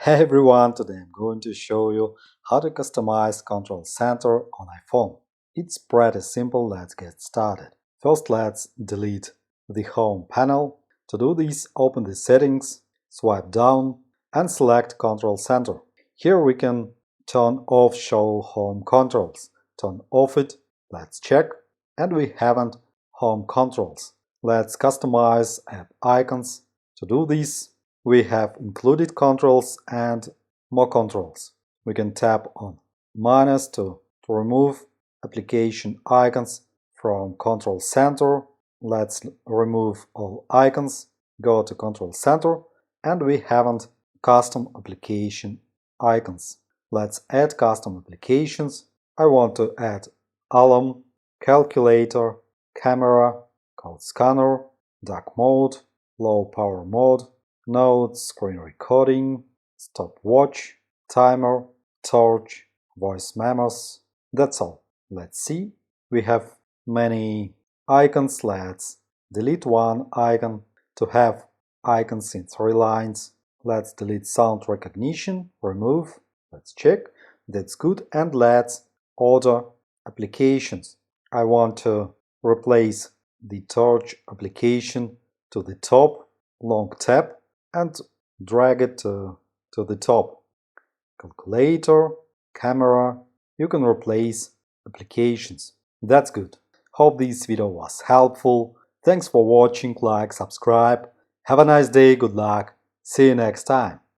Hey everyone, today I'm going to show you how to customize Control Center on iPhone. It's pretty simple, let's get started. First, let's delete the Home panel. To do this, open the settings, swipe down and select Control Center. Here we can turn off Show Home Controls. Turn off it, let's check, and we haven't Home Controls. Let's customize app icons. To do this, we have included controls and more controls. We can tap on minus to remove application icons from Control Center. Let's remove all icons, go to Control Center, and we haven't custom application icons. Let's add custom applications. I want to add alarm, calculator, camera, code scanner, dark mode, low power mode, notes, screen recording, stopwatch, timer, torch, voice memos. That's all. Let's see. We have many icons. Let's delete one icon to have icons in 3 lines. Let's delete sound recognition, remove. Let's check. That's good. And let's order applications. I want to replace the torch application to the top, long tap, and drag it to the top. Calculator, camera, you can replace applications. That's good. Hope this video was helpful. Thanks for watching, like, subscribe. Have a nice day, good luck. See you next time.